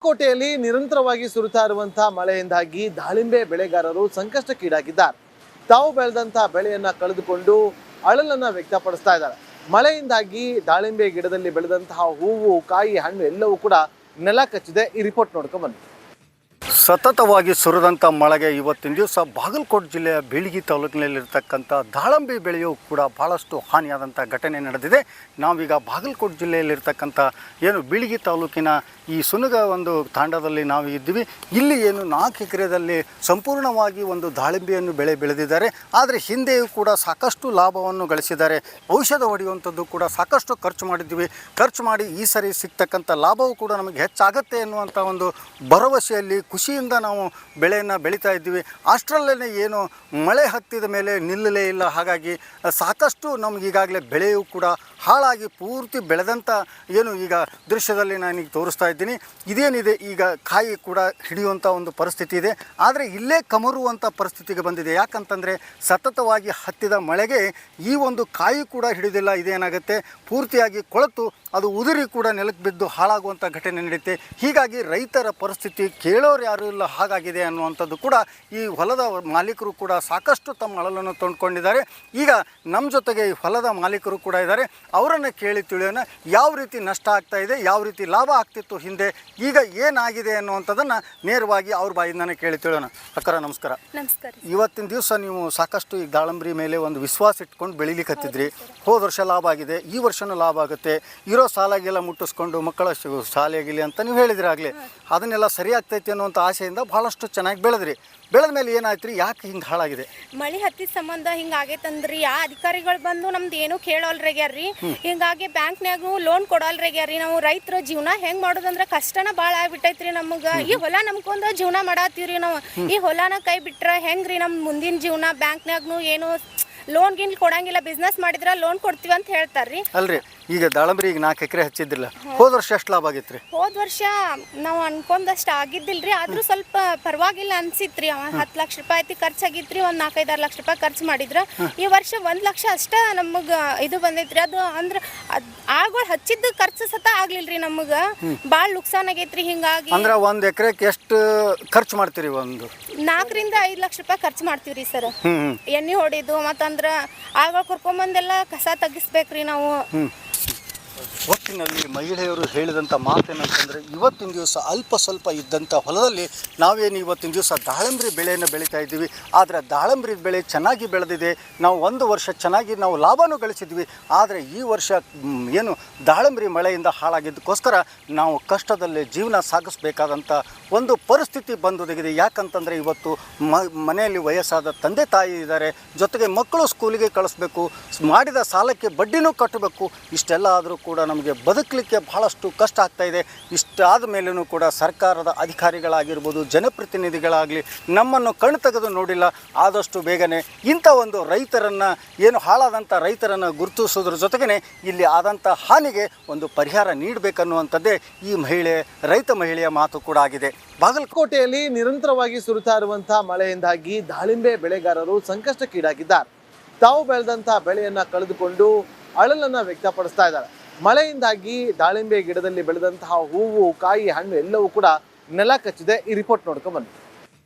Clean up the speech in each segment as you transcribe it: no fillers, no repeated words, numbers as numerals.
ಕೋಟೆಯಲ್ಲಿ ನಿರಂತರವಾಗಿ ಸುರಿತಾ ಇರುವಂತಹ ಮಳೆಯಿಂದಾಗಿ ದಾಳಿಂಬೆ ಬೆಳೆಗಾರರು ಸಂಕಷ್ಟಕ್ಕೀಡಾಗಿದ್ದಾರೆ. ತಾವು ಬೆಳೆದಂತಹ ಬೆಳೆಯನ್ನ ಕಳೆದುಕೊಂಡು ಅಳಲನ್ನ ವ್ಯಕ್ತಪಡಿಸ್ತಾ ಇದ್ದಾರೆ. ಮಳೆಯಿಂದಾಗಿ ದಾಳಿಂಬೆ ಗಿಡದಲ್ಲಿ ಬೆಳೆದಂತಹ ಹೂವು, ಕಾಯಿ, ಹಣ್ಣು ಎಲ್ಲವೂ ಕೂಡ ನೆಲ ಕಚ್ಚಿದೆ. ಈ ರಿಪೋರ್ಟ್ ನೋಡ್ಕೊಂಡು ಬನ್ನಿ. ಸತತವಾಗಿ ಸುರಿದಂಥ ಮಳೆಗೆ ಇವತ್ತಿನ ದಿವಸ ಬಾಗಲಕೋಟೆ ಜಿಲ್ಲೆಯ ಬೀಳಗಿ ತಾಲೂಕಿನಲ್ಲಿರ್ತಕ್ಕಂಥ ದಾಳಂಬೆ ಬೆಳೆಯೂ ಕೂಡ ಭಾಳಷ್ಟು ಹಾನಿಯಾದಂಥ ಘಟನೆ ನಡೆದಿದೆ. ನಾವೀಗ ಬಾಗಲಕೋಟೆ ಜಿಲ್ಲೆಯಲ್ಲಿರ್ತಕ್ಕಂಥ ಏನು ಬೀಳಗಿ ತಾಲೂಕಿನ ಈ ಸುನಗ ಒಂದು ತಾಂಡದಲ್ಲಿ ನಾವು ಇದ್ದೀವಿ. ಇಲ್ಲಿ ಏನು 4 ಎಕರೆದಲ್ಲಿ ಸಂಪೂರ್ಣವಾಗಿ ಒಂದು ದಾಳಿಂಬೆಯನ್ನು ಬೆಳೆದಿದ್ದಾರೆ. ಆದರೆ ಹಿಂದೆಯೂ ಕೂಡ ಸಾಕಷ್ಟು ಲಾಭವನ್ನು ಗಳಿಸಿದ್ದಾರೆ. ಔಷಧ ಹೊಡೆಯುವಂಥದ್ದು ಕೂಡ ಸಾಕಷ್ಟು ಖರ್ಚು ಮಾಡಿದ್ದೀವಿ. ಖರ್ಚು ಮಾಡಿ ಈ ಸರಿ ಸಿಗ್ತಕ್ಕಂಥ ಲಾಭವೂ ಕೂಡ ನಮಗೆ ಹೆಚ್ಚಾಗತ್ತೆ ಎನ್ನುವಂಥ ಒಂದು ಭರವಸೆಯಲ್ಲಿ ಖುಷಿಯಿಂದ ನಾವು ಬೆಳೆಯನ್ನು ಬೆಳೀತಾ ಇದ್ದೀವಿ. ಅಷ್ಟರಲ್ಲೇ ಏನು ಮಳೆ ಹತ್ತಿದ ಮೇಲೆ ನಿಲ್ಲಲೇ ಇಲ್ಲ. ಹಾಗಾಗಿ ಸಾಕಷ್ಟು ನಮ್ಗೆ ಈಗಾಗಲೇ ಬೆಳೆಯೂ ಕೂಡ ಹಾಳಾಗಿ ಪೂರ್ತಿ ಬೆಳೆದಂಥ ಏನು ಈಗ ದೃಶ್ಯದಲ್ಲಿ ನಾನೀಗ ತೋರಿಸ್ತಾ ಇದ್ದೀನಿ. ಇದೇನಿದೆ ಈಗ ಕಾಯಿ ಕೂಡ ಹಿಡಿಯುವಂಥ ಒಂದು ಪರಿಸ್ಥಿತಿ ಇದೆ. ಆದರೆ ಇಲ್ಲೇ ಕಮರುವಂಥ ಪರಿಸ್ಥಿತಿಗೆ ಬಂದಿದೆ. ಯಾಕಂತಂದರೆ ಸತತವಾಗಿ ಹತ್ತಿದ ಮಳೆಗೆ ಈ ಒಂದು ಕಾಯಿ ಕೂಡ ಹಿಡಿದಿಲ್ಲ. ಇದೇನಾಗುತ್ತೆ, ಪೂರ್ತಿಯಾಗಿ ಕೊಳೆತು ಅದು ಉದುರಿ ಕೂಡ ನೆಲಕ್ಕೆ ಬಿದ್ದು ಹಾಳಾಗುವಂಥ ಘಟನೆ ನಡೆಯುತ್ತೆ. ಹೀಗಾಗಿ ರೈತರ ಪರಿಸ್ಥಿತಿ ಕೇಳೋರು ಯಾರೂ ಇಲ್ಲ ಹಾಗಾಗಿದೆ ಅನ್ನುವಂಥದ್ದು ಕೂಡ ಈ ಹೊಲದ ಮಾಲೀಕರು ಕೂಡ ಸಾಕಷ್ಟು ತಮ್ಮ ಅಳಲನ್ನು ತಂದುಕೊಂಡಿದ್ದಾರೆ. ಈಗ ನಮ್ಮ ಜೊತೆಗೆ ಈ ಹೊಲದ ಮಾಲೀಕರು ಕೂಡ ಇದ್ದಾರೆ. ಅವರನ್ನು ಕೇಳಿ ತಿಳಿಯೋಣ ಯಾವ ರೀತಿ ನಷ್ಟ ಆಗ್ತಾ ಇದೆ, ಯಾವ ರೀತಿ ಲಾಭ ಆಗ್ತಿತ್ತು ಹಿಂದೆ, ಈಗ ಏನಾಗಿದೆ ಅನ್ನುವಂಥದ್ದನ್ನು ನೇರವಾಗಿ ಅವ್ರ ಬಾಯಿಂದಾನೆ ಕೇಳಿ ತಿಳಿಯೋಣ. ಅಕ್ಕರ ನಮಸ್ಕಾರ. ನಮಸ್ಕಾರ. ಇವತ್ತಿನ ದಿವಸ ನೀವು ಸಾಕಷ್ಟು ಈ ದಾಳಂಬರಿ ಮೇಲೆ ಒಂದು ವಿಶ್ವಾಸ ಇಟ್ಕೊಂಡು ಬೆಳಿಲಿಕ್ಕೆ ಹತ್ತಿದ್ರಿ. ಹೋದ ವರ್ಷ ಲಾಭ ಆಗಿದೆ, ಈ ವರ್ಷನೂ ಲಾಭ ಆಗುತ್ತೆ, ಇರೋ ಸಾಲಾಗೆಲ್ಲ ಮುಟ್ಟಿಸ್ಕೊಂಡು ಮಕ್ಕಳ ಶಾಲೆಗಿಲಿ ಅಂತ ನೀವು ಹೇಳಿದ್ರಿ. ಆಗಲಿ ಅದನ್ನೆಲ್ಲ ಸರಿ ಆಗ್ತೈತಿ ಅನ್ನುವಂಥ ಆಸೆಯಿಂದ ಭಾಳಷ್ಟು ಚೆನ್ನಾಗಿ ಬೆಳೆದ್ರಿ. ಬೆಳೆದ ಮೇಲೆ ಏನಾಯ್ತು ರೀ, ಯಾಕೆ ಹಿಂಗೆ ಹಾಳಾಗಿದೆ? ಮಳೆ ಹತ್ತಿದ ಸಂಬಂಧ ಹಿಂಗಾಗೈತಂದ್ರಿ ಯಾ ಅಧಿಕಾರಿಗಳು ಬಂದು ನಮ್ದು ಏನು ಕೇಳೋಲ್ರಿಗ್ಯಾರ್ರಿ. ಹಿಂಗಾಗಿ ಬ್ಯಾಂಕ್ನ್ಯಾಗೂ ಲೋನ್ ಕೊಡೋಲ್ರಿಗ್ಯಾರ್ರಿ. ನಾವು ರೈತರ ಜೀವನ ಹೆಂಗ್ ಮಾಡೋದಂದ್ರೆ ಕಷ್ಟನ ಭಾಳ ಆಗ್ಬಿಟ್ಟೈತ್ರಿ ನಮ್ಗೆ. ಈ ಹೊಲ ನಮ್ಕೊಂದು ಜೀವನ ಮಾಡತ್ತೀವ್ರಿ ನಾವು. ಈ ಹೊಲನ ಕೈ ಬಿಟ್ರ ಹೆಂಗ್ರಿ ನಮ್ಮ ಮುಂದಿನ ಜೀವನ? ಬ್ಯಾಂಕ್ನ್ಯಾಗೂ ಏನು ಲೋನ್ ಗಿನ್ ಕೊಡಂಗಿಲ್ಲ, ಬಿಸ್ನೆಸ್ ಮಾಡಿದ್ರ ಲೋನ್ ಕೊಡ್ತೀವಿ ಅಂತ ಹೇಳ್ತಾರ್ರಿ. ಅಲ್ರಿ ಈಗ ದಾಳಂಬರಿ ಈಗ 4 ಎಕರೆ ಹಚ್ಚಿದ್ದಿಲ್ಲ, ಹೋದ ವರ್ಷ ಎಷ್ಟು ಲಾಭ ಆಗಿತ್ತು ರೀ? ಹೋದ ವರ್ಷ ನಾವು ಅನ್ಕೊಂಡಷ್ಟು ಆಗಿದ್ದಿಲ್ರಿ, ಆದ್ರೂ ಸ್ವಲ್ಪ ಪರವಾಗಿಲ್ಲ ಅನ್ಸಿತ್ರಿ. 10 ಲಕ್ಷ ರೂಪಾಯಿ ಖರ್ಚಾಗಿತ್ರಿ, ಒಂದು 4-5-6 ಲಕ್ಷ ರೂಪಾಯಿ ಖರ್ಚು ಮಾಡಿದ್ರ. ಈ ವರ್ಷ 1 ಲಕ್ಷ ಅಷ್ಟ ನಮಗ ಇದು ಬಂದೈತ್ರಿ. ಅದು ಅಂದ್ರ ಆಳ್ಗಳು ಹಚ್ಚಿದ ಖರ್ಚು ಸತ ಆಗ್ಲಿಲ್ರಿ, ನಮಗ ಬಾಳ ನುಕ್ಸಾನ್ ಆಗೈತ್ರಿ. ಹಿಂಗಾಗಿ ಅಂದ್ರೆ 1 ಎಕರೆಗೆ ಎಷ್ಟು ಖರ್ಚು ಮಾಡ್ತೀರಿ? ಒಂದು 4-5 ಲಕ್ಷ ರೂಪಾಯಿ ಖರ್ಚು ಮಾಡ್ತೀವ್ರಿ ಸರ್. ಎಣ್ಣೆ ಹೊಡಿದು ಮತ್ತಂದ್ರ ಆಳ್ಗಳು ಕರ್ಕೊಂಬಂದೆಲ್ಲ ಕಸ ತೆಗಿಸ್ಬೇಕ್ರಿ ನಾವು. ಒಟ್ಟಿನಲ್ಲಿ ಮಹಿಳೆಯರು ಹೇಳಿದಂಥ ಮಾತೇನಂತಂದರೆ, ಇವತ್ತಿನ ದಿವಸ ಅಲ್ಪ ಸ್ವಲ್ಪ ಇದ್ದಂಥ ಹೊಲದಲ್ಲಿ ನಾವೇನು ಇವತ್ತಿನ ದಿವಸ ದಾಳಂಬರಿ ಬೆಳೆಯನ್ನು ಬೆಳೀತಾ ಇದ್ದೀವಿ. ಆದರೆ ದಾಳಂಬರಿ ಬೆಳೆ ಚೆನ್ನಾಗಿ ಬೆಳೆದಿದೆ, ನಾವು 1 ವರ್ಷ ಚೆನ್ನಾಗಿ ನಾವು ಲಾಭನೂ ಗಳಿಸಿದ್ವಿ. ಆದರೆ ಈ ವರ್ಷ ಏನು ದಾಳಂಬರಿ ಮಳೆಯಿಂದ ಹಾಳಾಗಿದ್ದಕ್ಕೋಸ್ಕರ ನಾವು ಕಷ್ಟದಲ್ಲೇ ಜೀವನ ಸಾಗಿಸ್ಬೇಕಾದಂಥ ಒಂದು ಪರಿಸ್ಥಿತಿ ಬಂದೊದಗಿದೆ. ಯಾಕಂತಂದರೆ ಇವತ್ತು ಮನೆಯಲ್ಲಿ ವಯಸ್ಸಾದ ತಂದೆ ತಾಯಿ ಇದ್ದಾರೆ, ಜೊತೆಗೆ ಮಕ್ಕಳು ಸ್ಕೂಲಿಗೆ ಕಳಿಸ್ಬೇಕು, ಮಾಡಿದ ಸಾಲಕ್ಕೆ ಬಡ್ಡಿನೂ ಕಟ್ಟಬೇಕು. ಇಷ್ಟೆಲ್ಲ ಆದರೂ ಕೂಡ ನಮಗೆ ಬದುಕಲಿಕ್ಕೆ ಬಹಳಷ್ಟು ಕಷ್ಟ ಆಗ್ತಾಯಿದೆ. ಇಷ್ಟಾದ ಮೇಲೂ ಕೂಡ ಸರ್ಕಾರದ ಅಧಿಕಾರಿಗಳಾಗಿರ್ಬೋದು, ಜನಪ್ರತಿನಿಧಿಗಳಾಗಲಿ ನಮ್ಮನ್ನು ಕಣ್ಣು ತೆಗೆದು ನೋಡಿಲ್ಲ. ಆದಷ್ಟು ಬೇಗನೆ ಇಂಥ ಒಂದು ರೈತರನ್ನು, ಏನು ಹಾಳಾದಂಥ ರೈತರನ್ನು ಗುರುತಿಸೋದ್ರ ಜೊತೆಗೇ ಇಲ್ಲಿ ಆದಂಥ ಹಾನಿಗೆ ಒಂದು ಪರಿಹಾರ ನೀಡಬೇಕನ್ನುವಂಥದ್ದೇ ಈ ರೈತ ಮಹಿಳೆಯ ಮಾತು ಕೂಡ ಆಗಿದೆ. ಬಾಗಲಕೋಟೆಯಲ್ಲಿ ನಿರಂತರವಾಗಿ ಸುರಿತಾ ಇರುವಂತಹ ಮಳೆಯಿಂದಾಗಿ ದಾಳಿಂಬೆ ಬೆಳೆಗಾರರು ಸಂಕಷ್ಟಕ್ಕೀಡಾಗಿದ್ದಾರೆ. ತಾವು ಬೆಳೆದಂತಹ ಬೆಳೆಯನ್ನ ಕಳೆದುಕೊಂಡು ಅಳಲನ್ನ ವ್ಯಕ್ತಪಡಿಸ್ತಾ ಇದ್ದಾರೆ. ಮಳೆಯಿಂದಾಗಿ ದಾಳಿಂಬೆ ಗಿಡದಲ್ಲಿ ಬೆಳೆದಂತಹ ಹೂವು, ಕಾಯಿ, ಹಣ್ಣು ಎಲ್ಲವೂ ಕೂಡ ನೆಲ ಕಚ್ಚಿದೆ. ಈ ರಿಪೋರ್ಟ್ ನೋಡ್ಕೊಂಡು ಬನ್ನಿ.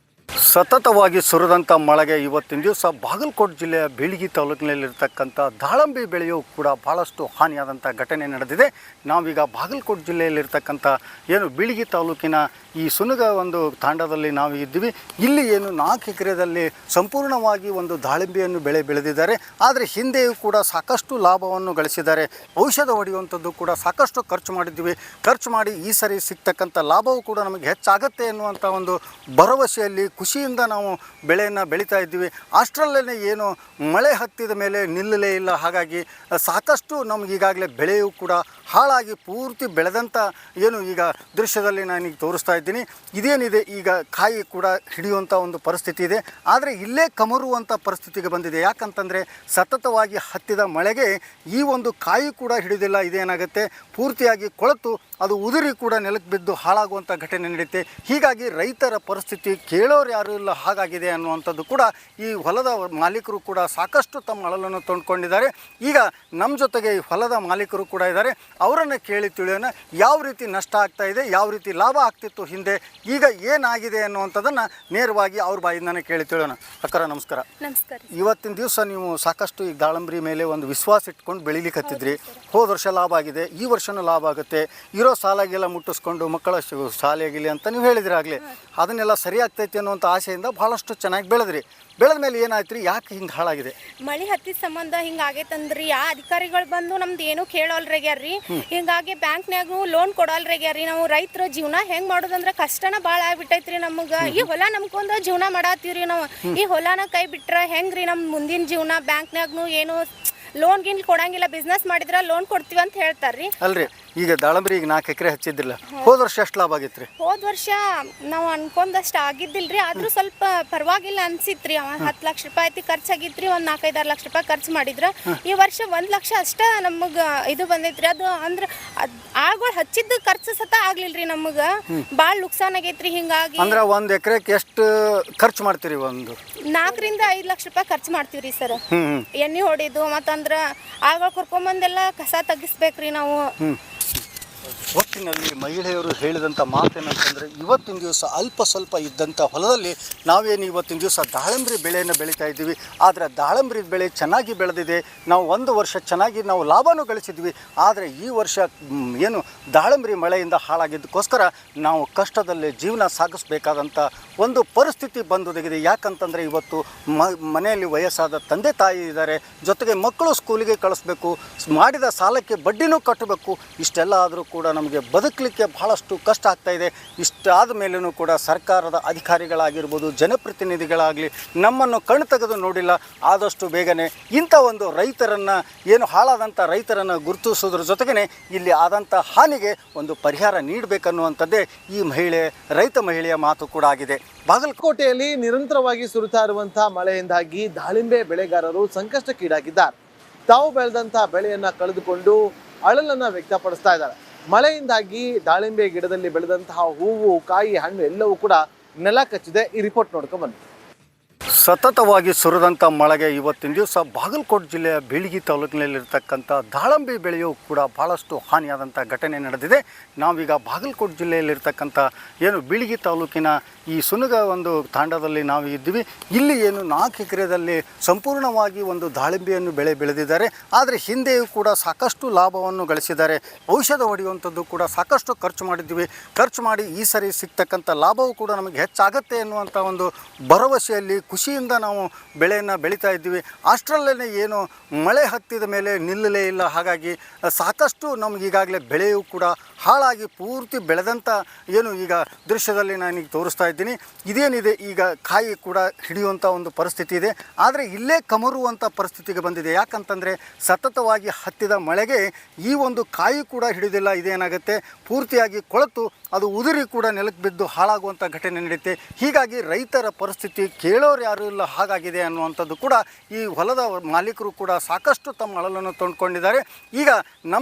ಸತತವಾಗಿ ಸುರಿದಂಥ ಮಳೆಗೆ ಇವತ್ತಿನ ದಿವಸ ಬಾಗಲಕೋಟೆ ಜಿಲ್ಲೆಯ ಬೀಳಗಿ ತಾಲೂಕಿನಲ್ಲಿರ್ತಕ್ಕಂಥ ದಾಳಂಬೆ ಬೆಳೆಯೂ ಕೂಡ ಭಾಳಷ್ಟು ಹಾನಿಯಾದಂಥ ಘಟನೆ ನಡೆದಿದೆ. ನಾವೀಗ ಬಾಗಲಕೋಟೆ ಜಿಲ್ಲೆಯಲ್ಲಿರ್ತಕ್ಕಂಥ ಏನು ಬೀಳಗಿ ತಾಲೂಕಿನ ಈ ಸುನಗ ಒಂದು ತಾಂಡದಲ್ಲಿ ನಾವು ಇದ್ದೀವಿ. ಇಲ್ಲಿ ಏನು 4 ಎಕರೆದಲ್ಲಿ ಸಂಪೂರ್ಣವಾಗಿ ಒಂದು ದಾಳಿಂಬೆಯನ್ನು ಬೆಳೆದಿದ್ದಾರೆ. ಆದರೆ ಹಿಂದೆಯೂ ಕೂಡ ಸಾಕಷ್ಟು ಲಾಭವನ್ನು ಗಳಿಸಿದ್ದಾರೆ. ಔಷಧ ಹೊಡೆಯುವಂಥದ್ದು ಕೂಡ ಸಾಕಷ್ಟು ಖರ್ಚು ಮಾಡಿದ್ದೀವಿ. ಖರ್ಚು ಮಾಡಿ ಈ ಸರಿ ಸಿಗ್ತಕ್ಕಂಥ ಲಾಭವೂ ಕೂಡ ನಮಗೆ ಹೆಚ್ಚಾಗತ್ತೆ ಎನ್ನುವಂಥ ಒಂದು ಭರವಸೆಯಲ್ಲಿ ಖುಷಿಯಿಂದ ನಾವು ಬೆಳೆಯನ್ನು ಬೆಳೀತಾ ಇದ್ದೀವಿ. ಅಷ್ಟರಲ್ಲೇ ಏನು ಮಳೆ ಹತ್ತಿದ ಮೇಲೆ ನಿಲ್ಲಲೇ ಇಲ್ಲ. ಹಾಗಾಗಿ ಸಾಕಷ್ಟು ನಮ್ಗೆ ಈಗಾಗಲೇ ಬೆಳೆಯೂ ಕೂಡ ಹಾಳಾಗಿ ಪೂರ್ತಿ ಬೆಳೆದಂಥ ಏನು ಈಗ ದೃಶ್ಯದಲ್ಲಿ ನಾನೀಗ ತೋರಿಸ್ತಾ ಇದ್ದೀನಿ. ಇದೇನಿದೆ ಈಗ ಕಾಯಿ ಕೂಡ ಹಿಡಿಯುವಂಥ ಒಂದು ಪರಿಸ್ಥಿತಿ ಇದೆ. ಆದರೆ ಇಲ್ಲೇ ಕಮರುವಂಥ ಪರಿಸ್ಥಿತಿಗೆ ಬಂದಿದೆ. ಯಾಕಂತಂದರೆ ಸತತವಾಗಿ ಹತ್ತಿದ ಮಳೆಗೆ ಈ ಒಂದು ಕಾಯಿ ಕೂಡ ಹಿಡಿದಿಲ್ಲ. ಇದೇನಾಗುತ್ತೆ, ಪೂರ್ತಿಯಾಗಿ ಕೊಳೆತು ಅದು ಉದುರಿ ಕೂಡ ನೆಲಕ್ಕೆ ಬಿದ್ದು ಹಾಳಾಗುವಂಥ ಘಟನೆ ನಡೆಯುತ್ತೆ. ಹೀಗಾಗಿ ರೈತರ ಪರಿಸ್ಥಿತಿ ಕೇಳೋರು ಯಾರೂ ಯಾರೂ ಇಲ್ಲ ಹಾಗಾಗಿದೆ ಅನ್ನುವಂಥದ್ದು ಕೂಡ ಈ ಹೊಲದ ಮಾಲೀಕರು ಕೂಡ ಸಾಕಷ್ಟು ತಮ್ಮ ಅಳಲನ್ನು ತಂದುಕೊಂಡಿದ್ದಾರೆ. ಈಗ ನಮ್ಮ ಜೊತೆಗೆ ಈ ಹೊಲದ ಮಾಲೀಕರು ಕೂಡ ಇದ್ದಾರೆ. ಅವರನ್ನು ಕೇಳಿ ತಿಳಿಯೋಣ ಯಾವ ರೀತಿ ನಷ್ಟ ಆಗ್ತಾ ಇದೆ, ಯಾವ ರೀತಿ ಲಾಭ ಆಗ್ತಿತ್ತು ಹಿಂದೆ, ಈಗ ಏನಾಗಿದೆ ಅನ್ನುವಂಥದ್ದನ್ನು ನೇರವಾಗಿ ಅವ್ರ ಬಾಯಿಂದಾನೆ ಕೇಳಿ ತಿಳಿಯೋಣ. ಅಕ್ಕರ ನಮಸ್ಕಾರ. ನಮಸ್ಕಾರ. ಇವತ್ತಿನ ದಿವಸ ನೀವು ಸಾಕಷ್ಟು ಈ ದಾಳಂಬ್ರಿ ಮೇಲೆ ಒಂದು ವಿಶ್ವಾಸ ಇಟ್ಕೊಂಡು ಬೆಳಿಲಿಕ್ಕೆ ಹತ್ತಿದ್ರಿ. ಹೋದ ವರ್ಷ ಲಾಭ ಆಗಿದೆ, ಈ ವರ್ಷನೂ ಲಾಭ ಆಗುತ್ತೆ, ಇರೋ ಸಾಲಾಗೆಲ್ಲ ಮುಟ್ಟಿಸ್ಕೊಂಡು ಮಕ್ಕಳ ಶಾಲೆಯಾಗಿಲ್ಲ ಅಂತ ನೀವು ಹೇಳಿದ್ರಿ ಆಗಲಿ. ಅದನ್ನೆಲ್ಲ ಸರಿ ಆಗ್ತೈತಿ ಅನ್ನುವಂಥ ಆಸೆಯಿಂದ ಭಾಳಷ್ಟು ಚೆನ್ನಾಗಿ ಬೆಳೆದ್ರಿ. ಬೆಳೆದ ಮೇಲೆ ಏನಾಯ್ತು ರೀ, ಯಾಕೆ ಹಿಂಗೆ ಹಾಳಾಗಿದೆ? ಮಳಿ ಹತ್ತಿದ ಸಂಬಂಧ ಹಿಂಗಾಗೈತಂದ್ರಿ ಯಾ ಅಧಿಕಾರಿಗಳು ಬಂದು ನಮ್ದು ಏನು ಕೇಳೋಲ್ರಿಗ್ಯಾರ್ರಿ. ಹಿಂಗಾಗಿ ಬ್ಯಾಂಕ್ನ್ಯಾಗು ಲೋನ್ ಕೊಡೋಲ್ರಿಗ್ಯಾರ್ರಿ. ನಾವು ರೈತರ ಜೀವನ ಹೆಂಗ್ ಮಾಡೋದಂದ್ರ ಕಷ್ಟನ ಭಾಳ ಆಗ್ಬಿಟ್ಟೈತ್ರಿ ನಮಗ. ಈ ಹೊಲ ನಂಬ್ಕೊಂಡ ಜೀವನ ಮಾಡತ್ತೀವ್ರಿ ನಾವು. ಈ ಹೊಲನ ಕೈ ಬಿಟ್ರ ಹೆಂಗ್ರಿ ನಮ್ ಮುಂದಿನ ಜೀವನ? ಬ್ಯಾಂಕ್ನ್ಯಾಗ್ನು ಏನು ಲೋನ್ ಗಿನ್ ಕೊಡಂಗಿಲ್ಲ, ಬಿಸ್ನೆಸ್ ಮಾಡಿದ್ರ ಲೋನ್ ಕೊಡ್ತೀವಿ ಅಂತ ಹೇಳ್ತಾರ್ರಿ. ಅಲ್ರಿ, ಈಗ ದಾಳಂಬ್ರಿ ಈಗ 4 ಎಕರೆ ಹಚ್ಚಿದ್ದಿಲ್ಲ, ಹೋದ ವರ್ಷ ಎಷ್ಟು ಲಾಭ ಆಗಿತ್ರಿ? ಹೋದ ವರ್ಷ ನಾವು ಅನ್ಕೊಂಡಷ್ಟು ಆಗಿದ್ದಿಲ್ರಿ, ಆದ್ರೂ ಸ್ವಲ್ಪ ಪರವಾಗಿಲ್ಲ ಅನ್ಸಿತ್ರಿ. 10 ಲಕ್ಷ ರೂಪಾಯಿ ಐತಿ ಖರ್ಚಾಗಿತ್ರಿ, ಒಂದ್ 4-5-6 ಲಕ್ಷ ರೂಪಾಯಿ ಖರ್ಚು ಮಾಡಿದ್ರ. ಈ ವರ್ಷ 1 ಲಕ್ಷ ಅಷ್ಟ ನಮಗ ಇದು ಬಂದೈತ್ರಿ. ಅದು ಅಂದ್ರ ಆಳ್ಗಳು ಹಚ್ಚಿದ್ದು ಖರ್ಚು ಸತ ಆಗ್ಲಿಲ್ರಿ ನಮಗ. ಬಾಳ್ ನುಕ್ಸಾನ್ ಆಗೈತ್ರಿ. ಹಿಂಗಾಗಿ ಅಂದ್ರ 1 ಎಕರೆಗೆ ಎಷ್ಟು ಖರ್ಚು ಮಾಡ್ತೀರಿ? ಒಂದು 4-5 ಲಕ್ಷ ರೂಪಾಯಿ ಖರ್ಚು ಮಾಡ್ತೀವ್ರಿ ಸರ್. ಎಣ್ಣೆ ಹೊಡಿದು ಮತ್ತಂದ್ರ ಆಳ್ಗಳು ಕರ್ಕೊಂಬಂದೆಲ್ಲ ಕಸ ತಗ್ಗಿಸ್ಬೇಕ್ರಿ ನಾವು. ಒಟ್ಟಿನಲ್ಲಿ ಮಹಿಳೆಯರು ಹೇಳಿದಂಥ ಮಾತೇನಂತಂದರೆ, ಇವತ್ತಿನ ದಿವಸ ಅಲ್ಪ ಸ್ವಲ್ಪ ಇದ್ದಂಥ ಹೊಲದಲ್ಲಿ ನಾವೇನು ಇವತ್ತಿನ ದಿವಸ ದಾಳಂಬ್ರಿ ಬೆಳೆಯನ್ನು ಬೆಳೀತಾ ಇದ್ದೀವಿ. ಆದರೆ ದಾಳಂಬ್ರಿ ಬೆಳೆ ಚೆನ್ನಾಗಿ ಬೆಳೆದಿದೆ, ನಾವು 1 ವರ್ಷ ಚೆನ್ನಾಗಿ ನಾವು ಲಾಭನೂ ಗಳಿಸಿದ್ವಿ. ಆದರೆ ಈ ವರ್ಷ ಏನು ದಾಳಂಬ್ರಿ ಮಳೆಯಿಂದ ಹಾಳಾಗಿದ್ದಕ್ಕೋಸ್ಕರ ನಾವು ಕಷ್ಟದಲ್ಲಿ ಜೀವನ ಸಾಗಿಸ್ಬೇಕಾದಂಥ ಒಂದು ಪರಿಸ್ಥಿತಿ ಬಂದೊದಗಿದೆ. ಯಾಕಂತಂದರೆ ಇವತ್ತು ಮನೆಯಲ್ಲಿ ವಯಸ್ಸಾದ ತಂದೆ ತಾಯಿ ಇದ್ದಾರೆ, ಜೊತೆಗೆ ಮಕ್ಕಳು ಸ್ಕೂಲಿಗೆ ಕಳಿಸ್ಬೇಕು, ಮಾಡಿದ ಸಾಲಕ್ಕೆ ಬಡ್ಡಿನೂ ಕಟ್ಟಬೇಕು. ಇಷ್ಟೆಲ್ಲ ಆದರೂ ಕೂಡ ನಮಗೆ ಬದುಕಲಿಕ್ಕೆ ಬಹಳಷ್ಟು ಕಷ್ಟ ಆಗ್ತಾಯಿದೆ. ಇಷ್ಟಾದ ಮೇಲೂ ಕೂಡ ಸರ್ಕಾರದ ಅಧಿಕಾರಿಗಳಾಗಿರ್ಬೋದು, ಜನಪ್ರತಿನಿಧಿಗಳಾಗಲಿ ನಮ್ಮನ್ನು ಕಣ್ಣು ತೆಗೆದು ನೋಡಿಲ್ಲ. ಆದಷ್ಟು ಬೇಗನೆ ಇಂಥ ಒಂದು ರೈತರನ್ನು, ಏನು ಹಾಳಾದಂಥ ರೈತರನ್ನು ಗುರುತಿಸೋದ್ರ ಜೊತೆಗೇ ಇಲ್ಲಿ ಆದಂಥ ಹಾನಿಗೆ ಒಂದು ಪರಿಹಾರ ನೀಡಬೇಕನ್ನುವಂಥದ್ದೇ ಈ ರೈತ ಮಹಿಳೆಯ ಮಾತು ಕೂಡ ಆಗಿದೆ. ಬಾಗಲಕೋಟೆಯಲ್ಲಿ ನಿರಂತರವಾಗಿ ಸುರಿತಾ ಇರುವಂತಹ ಮಳೆಯಿಂದಾಗಿ ದಾಳಿಂಬೆ ಬೆಳೆಗಾರರು ಸಂಕಷ್ಟಕ್ಕೀಡಾಗಿದ್ದಾರೆ. ತಾವು ಬೆಳೆದಂತಹ ಬೆಳೆಯನ್ನ ಕಳೆದುಕೊಂಡು ಅಳಲನ್ನ ವ್ಯಕ್ತಪಡಿಸ್ತಾ ಇದ್ದಾರೆ. ಮಳೆಯಿಂದಾಗಿ ದಾಳಿಂಬೆ ಗಿಡದಲ್ಲಿ ಬೆಳೆದಂತಹ ಹೂವು, ಕಾಯಿ, ಹಣ್ಣು ಎಲ್ಲವೂ ಕೂಡ ನೆಲ ಕಚ್ಚಿದೆ. ಈ ರಿಪೋರ್ಟ್ ನೋಡ್ಕೊಂಡು ಬನ್ನಿ. ಸತತವಾಗಿ ಸುರಿದಂಥ ಮಳೆಗೆ ಇವತ್ತಿನ ದಿವಸ ಬಾಗಲಕೋಟೆ ಜಿಲ್ಲೆಯ ಬೀಳಗಿ ತಾಲೂಕಿನಲ್ಲಿರ್ತಕ್ಕಂಥ ದಾಳಂಬೆ ಬೆಳೆಯೂ ಕೂಡ ಭಾಳಷ್ಟು ಹಾನಿಯಾದಂಥ ಘಟನೆ ನಡೆದಿದೆ. ನಾವೀಗ ಬಾಗಲಕೋಟೆ ಜಿಲ್ಲೆಯಲ್ಲಿರ್ತಕ್ಕಂಥ ಏನು ಬೀಳಗಿ ತಾಲೂಕಿನ ಈ ಸುನಗ ಒಂದು ತಾಂಡದಲ್ಲಿ ನಾವು ಇದ್ದೀವಿ. ಇಲ್ಲಿ ಏನು 4 ಎಕರೆದಲ್ಲಿ ಸಂಪೂರ್ಣವಾಗಿ ಒಂದು ದಾಳಿಂಬೆಯನ್ನು ಬೆಳೆದಿದ್ದಾರೆ. ಆದರೆ ಹಿಂದೆಯೂ ಕೂಡ ಸಾಕಷ್ಟು ಲಾಭವನ್ನು ಗಳಿಸಿದ್ದಾರೆ. ಔಷಧ ಹೊಡೆಯುವಂಥದ್ದು ಕೂಡ ಸಾಕಷ್ಟು ಖರ್ಚು ಮಾಡಿದ್ವಿ. ಖರ್ಚು ಮಾಡಿ ಈ ಸರಿ ಸಿಗ್ತಕ್ಕಂಥ ಲಾಭವೂ ಕೂಡ ನಮಗೆ ಹೆಚ್ಚಾಗತ್ತೆ ಎನ್ನುವಂಥ ಒಂದು ಭರವಸೆಯಲ್ಲಿ ಖುಷಿಯಿಂದ ನಾವು ಬೆಳೆಯನ್ನು ಬೆಳೀತಾ ಇದ್ದೀವಿ. ಅಷ್ಟರಲ್ಲೇ ಏನು ಮಳೆ ಹತ್ತಿದ ಮೇಲೆ ನಿಲ್ಲಲೇ ಇಲ್ಲ. ಹಾಗಾಗಿ ಸಾಕಷ್ಟು ನಮ್ಗೆ ಈಗಾಗಲೇ ಬೆಳೆಯೂ ಕೂಡ ಹಾಳಾಗಿ ಪೂರ್ತಿ ಬೆಳೆದಂಥ ಏನು ಈಗ ದೃಶ್ಯದಲ್ಲಿ ನಾನೀಗ ತೋರಿಸ್ತಾ ಇದ್ದೀನಿ. ಇದೇನಿದೆ ಈಗ ಕಾಯಿ ಕೂಡ ಹಿಡಿಯುವಂಥ ಒಂದು ಪರಿಸ್ಥಿತಿ ಇದೆ. ಆದರೆ ಇಲ್ಲೇ ಕಮರುವಂಥ ಪರಿಸ್ಥಿತಿಗೆ ಬಂದಿದೆ. ಯಾಕಂತಂದರೆ ಸತತವಾಗಿ ಹತ್ತಿದ ಮಳೆಗೆ ಈ ಒಂದು ಕಾಯಿ ಕೂಡ ಹಿಡಿದಿಲ್ಲ. ಇದೇನಾಗುತ್ತೆ, ಪೂರ್ತಿಯಾಗಿ ಕೊಳೆತು ಅದು ಉದುರಿ ಕೂಡ ನೆಲಕ್ಕೆ ಬಿದ್ದು ಹಾಳಾಗುವಂಥ ಘಟನೆ ನಡೆಯುತ್ತೆ. ಹೀಗಾಗಿ ರೈತರ ಪರಿಸ್ಥಿತಿ ಕೇಳೋರು ಯಾರೂ ಇಲ್ಲ ಹಾಗಾಗಿದೆ ಅನ್ನುವಂಥದ್ದು ಕೂಡ ಈ ಹೊಲದ ಮಾಲೀಕರು ಕೂಡ ಸಾಕಷ್ಟು ತಮ್ಮ ಅಳಲನ್ನು ತಂದುಕೊಂಡಿದ್ದಾರೆ. ಈಗ ನಮ್ಮ